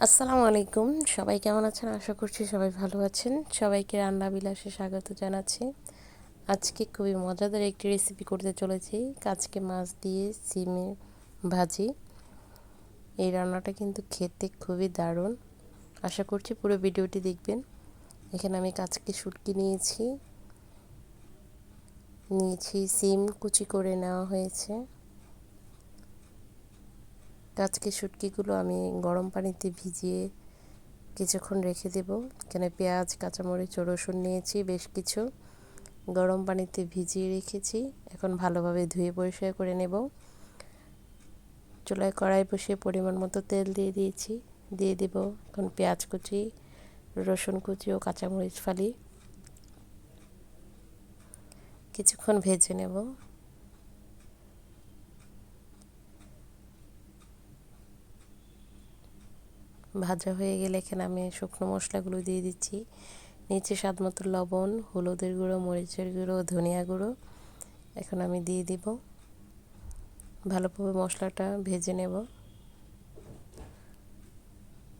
আসসালামু আলাইকুম। সবাই কেমন আছেন? আশা করছি সবাই ভালো আছেন। সবাইকে রান্না বিলাসে স্বাগত জানাচ্ছি। আজকে খুবই মজাদার একটি রেসিপি করতে চলেছি, কাচকে মাছ দিয়ে সিমের ভাজি। এই রান্নাটা কিন্তু খেতে খুবই দারুণ। আশা করছি পুরো ভিডিওটি দেখবেন। এখানে আমি কাচকে শুটকি নিয়েছি সিম কুচি করে নেওয়া হয়েছে। কাচকে শুটকিগুলো আমি গরম পানিতে ভিজিয়ে কিছুক্ষণ রেখে দেব। এখানে পেঁয়াজ, কাঁচামরিচ ও রসুন নিয়েছি বেশ কিছু, গরম পানিতে ভিজিয়ে রেখেছি। এখন ভালোভাবে ধুয়ে পরিষ্কার করে নেব। চুলায় কড়াই বসিয়ে পরিমাণ মতো তেল দিয়ে দেব এখন পেঁয়াজ কুচি, রসুন কুচি ও কাঁচামরিচ ফালি কিছুক্ষণ ভেজে নেব। ভাজা হয়ে গেলে এখানে আমি শুকনো মশলাগুলো দিয়ে দিচ্ছি। নিচে স্বাদ মতো লবণ, হলুদের গুঁড়ো, মরিচের গুঁড়ো, ধনিয়া গুঁড়ো এখন আমি দিয়ে দিব। ভালোভাবে মশলাটা ভেজে নেব।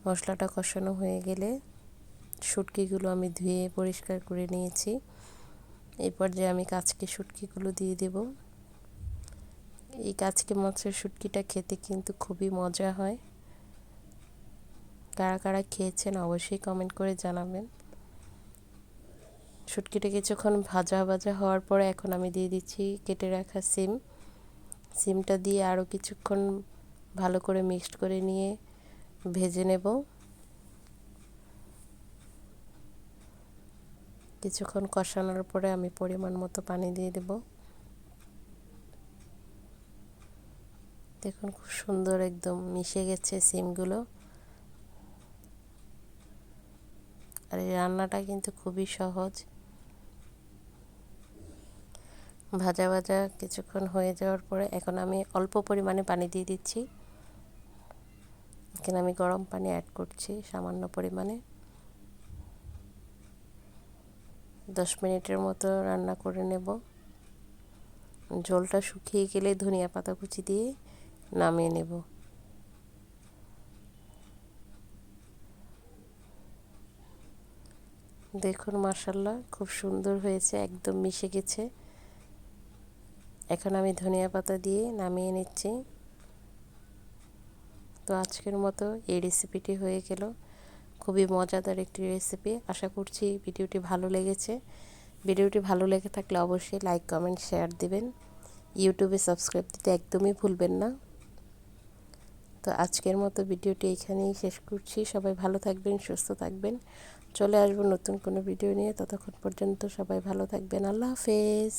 মশলাটা কষানো হয়ে গেলে শুটকিগুলো আমি ধুয়ে পরিষ্কার করে নিয়েছি। এই পর্যায়ে আমি কাচকে শুটকিগুলো দিয়ে দেব। এই কাচকে মাছের শুটকিটা খেতে কিন্তু খুবই মজা হয়। কারা কারা খেয়েছেন অবশ্যই কমেন্ট করে জানাবেন। শুটকিটা কিছুক্ষণ ভাজা হওয়ার পরে এখন আমি দিয়ে দিচ্ছি কেটে রাখা সিমটা দিয়ে আরও কিছুক্ষণ ভালো করে মিক্সড করে নিয়ে ভেজে নেব। কিছুক্ষণ কষানোর পরে আমি পরিমাণ মতো পানি দিয়ে দেব। দেখুন খুব সুন্দর একদম মিশে গেছে সিমগুলো। আর এই রান্নাটা কিন্তু খুবই সহজ। ভাজা কিছুক্ষণ হয়ে যাওয়ার পরে এখন আমি অল্প পরিমাণে পানি দিয়ে দিচ্ছি। এখানে আমি গরম পানি অ্যাড করছি সামান্য পরিমাণে। 10 মিনিটের মতো রান্না করে নেব। ঝোলটা শুকিয়ে গেলে ধনিয়া পাতা কুচি দিয়ে নামিয়ে নেব। দেখুন মাশাআল্লাহ খুব সুন্দর হয়েছে, একদম মিশে গেছে। এখন আমি ধনিয়া পাতা দিয়ে নামিয়ে নিচ্ছি। তো আজকের মতো এই রেসিপিটি হয়ে গেল। খুবই মজাদার একটি রেসিপি। আশা করছি ভিডিওটি ভালো লেগেছে। ভিডিওটি ভালো লেগে থাকলে অবশ্যই লাইক, কমেন্ট, শেয়ার দিবেন। ইউটিউবে সাবস্ক্রাইব দিতে একদমই ভুলবেন না। তো আজকের মতো ভিডিওটি এখানেই শেষ করছি। সবাই ভালো থাকবেন, সুস্থ থাকবেন। চলে আসবো নতুন কোনো ভিডিও নিয়ে। ততক্ষণ পর্যন্ত সবাই ভালো থাকবেন। আল্লাহ হাফেজ।